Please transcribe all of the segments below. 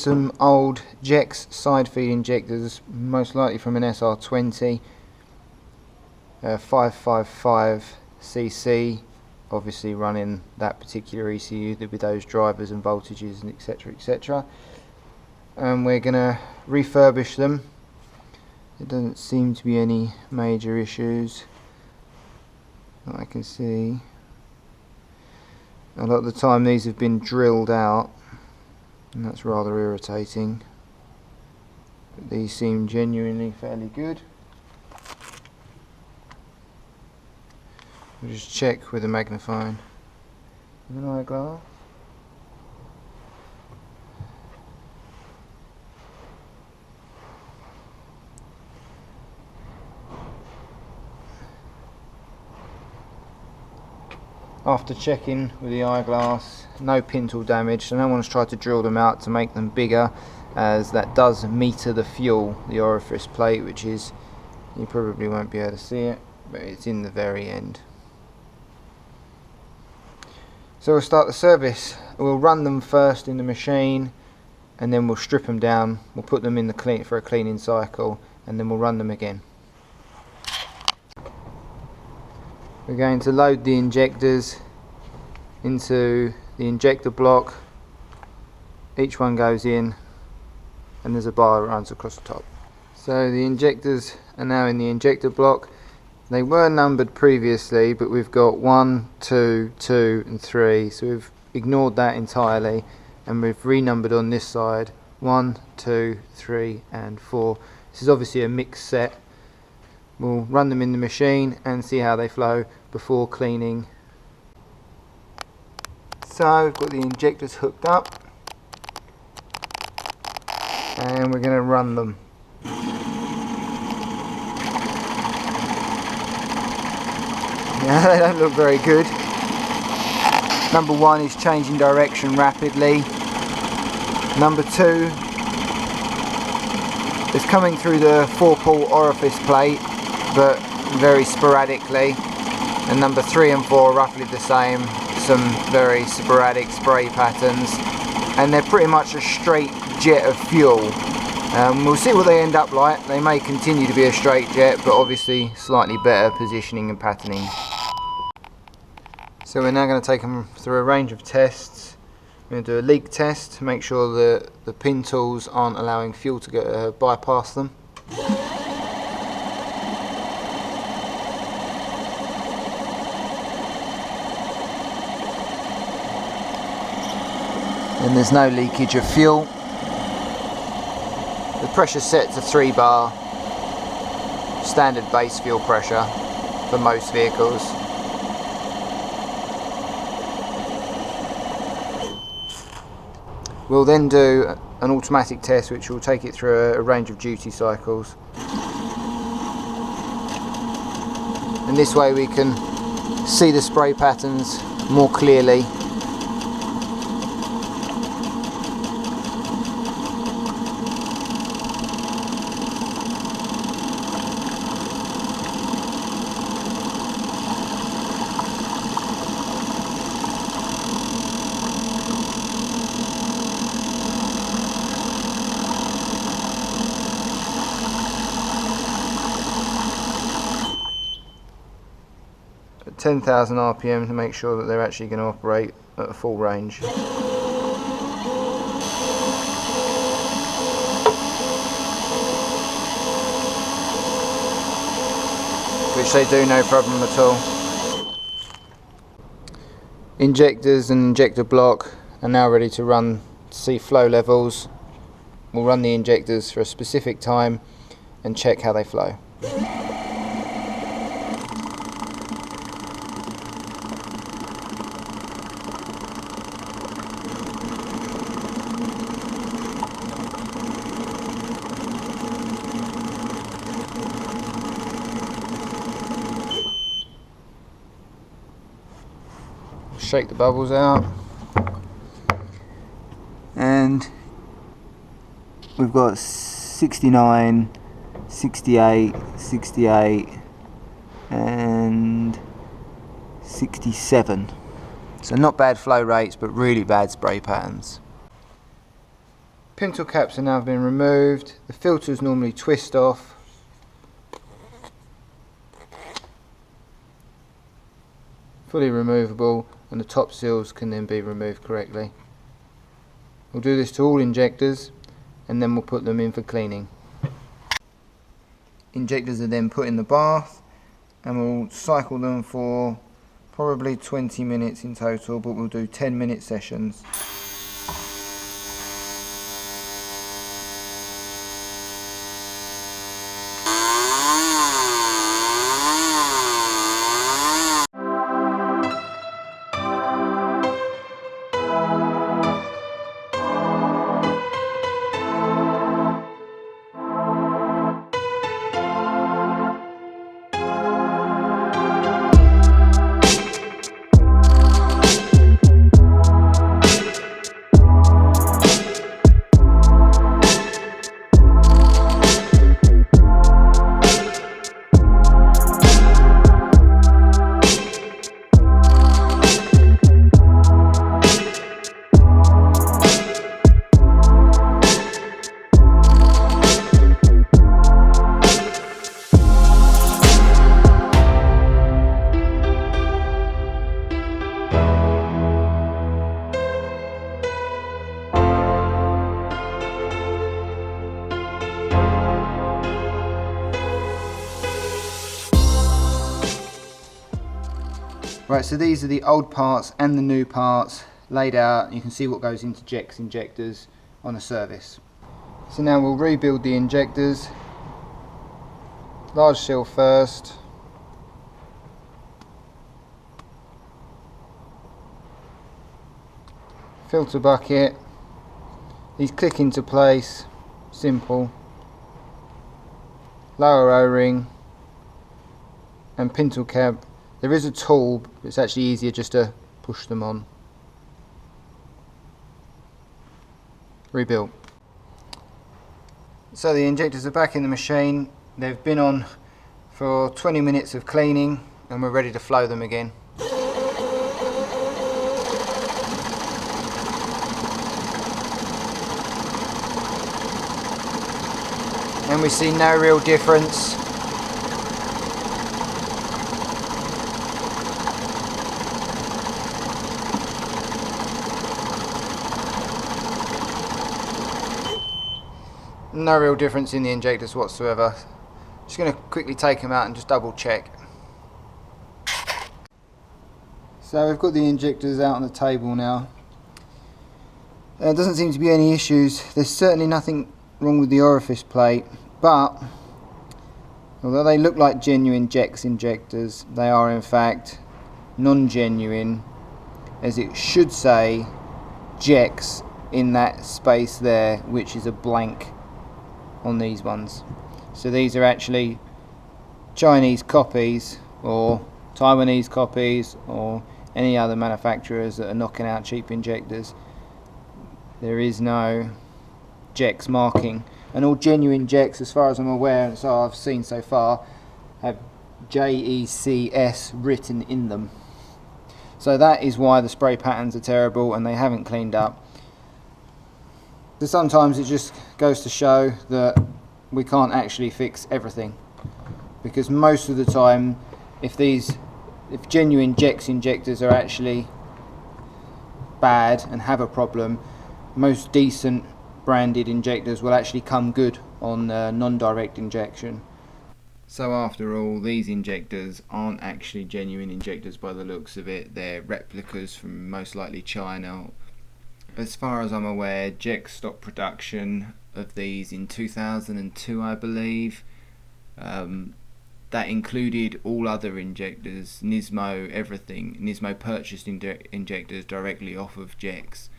some old JECS side feed injectors, most likely from an SR20, 555cc, obviously running that particular ECU with those drivers and voltages and etc, etc. And we're going to refurbish them. There doesn't seem to be any major issues that I can see. A lot of the time these have been drilled out, and that's rather irritating, but these seem genuinely fairly good. We'll just check with a magnifying with an eyeglass. After checking with the eyeglass, no pintle damage, so no one's tried to drill them out to make them bigger, as that does meter the fuel, the orifice plate, which is, you probably won't be able to see it, but it's in the very end. So we'll start the service. We'll run them first in the machine, and then we'll strip them down, we'll put them in the for a cleaning cycle, and then we'll run them again. We're going to load the injectors into the injector block. Each one goes in, and there's a bar that runs across the top. So the injectors are now in the injector block. They were numbered previously, but we've got 1, 2, 2 and 3, so we've ignored that entirely, and we've renumbered on this side 1, 2, 3 and 4. This is obviously a mixed set. We'll run them in the machine and see how they flow before cleaning. So we've got the injectors hooked up, and we're going to run them. Yeah, they don't look very good. Number 1 is changing direction rapidly. Number 2 is coming through the 4-port orifice plate, but very sporadically, and number 3 and 4 are roughly the same, some very sporadic spray patterns, and they're pretty much a straight jet of fuel. We'll see what they end up like. They may continue to be a straight jet, but obviously slightly better positioning and patterning. So we're now going to take them through a range of tests. We're going to do a leak test to make sure that the pin tools aren't allowing fuel to go bypass them. And there's no leakage of fuel. The pressure set to 3 bar, standard base fuel pressure for most vehicles. We'll then do an automatic test, which will take it through a range of duty cycles. And this way we can see the spray patterns more clearly. At 10,000 RPM to make sure that they're actually going to operate at a full range. Which they do, no problem at all. Injectors and injector block are now ready to run to see flow levels. We'll run the injectors for a specific time and check how they flow. Shake the bubbles out, and we've got 69, 68, 68 and 67. So not bad flow rates, but really bad spray patterns. Pintle caps are now been removed. The filters normally twist off. Fully removable, and the top seals can then be removed correctly. We'll do this to all injectors and then we'll put them in for cleaning. Injectors are then put in the bath and we'll cycle them for probably 20 minutes in total, but we'll do 10-minute sessions. Right, so these are the old parts and the new parts laid out. You can see what goes into JECS injectors on a service. So now we'll rebuild the injectors. Large seal first. Filter bucket. These click into place. Simple. Lower O-ring. And pintle cab. There is a tool, but it's actually easier just to push them on. Rebuilt. So the injectors are back in the machine. They've been on for 20 minutes of cleaning and we're ready to flow them again. And we see no real difference. No real difference in the injectors whatsoever. Just going to quickly take them out and just double check. So we've got the injectors out on the table now. There doesn't seem to be any issues. There's certainly nothing wrong with the orifice plate, but although they look like genuine JECS injectors, they are in fact non-genuine, as it should say JECS in that space there, which is a blank on these ones. So these are actually Chinese copies or Taiwanese copies or any other manufacturers that are knocking out cheap injectors. There is no JECS marking, and all genuine JECS, as far as I'm aware and so I've seen so far, have JECS written in them. So that is why the spray patterns are terrible and they haven't cleaned up. So sometimes it just goes to show that we can't actually fix everything, because most of the time if genuine JECS injectors are actually bad and have a problem, most decent branded injectors will actually come good on non-direct injection. So after all, these injectors aren't actually genuine injectors by the looks of it. They're replicas from most likely China. As far as I'm aware, JECS stopped production of these in 2002, I believe. That included all other injectors, Nismo, everything. Nismo purchased injectors directly off of JECS.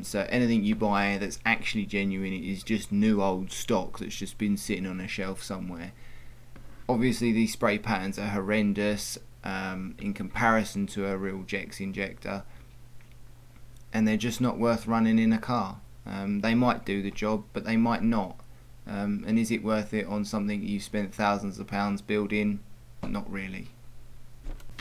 So anything you buy that's actually genuine is just new old stock that's just been sitting on a shelf somewhere. Obviously these spray patterns are horrendous in comparison to a real JECS injector, and they're just not worth running in a car. They might do the job, but they might not. And is it worth it on something you've spent thousands of pounds building? Not really.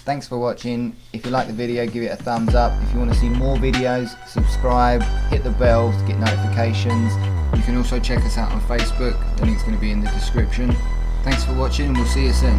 Thanks for watching. If you like the video, give it a thumbs up. If you want to see more videos, subscribe, hit the bell to get notifications. You can also check us out on Facebook. The link's going to be in the description. Thanks for watching and we'll see you soon.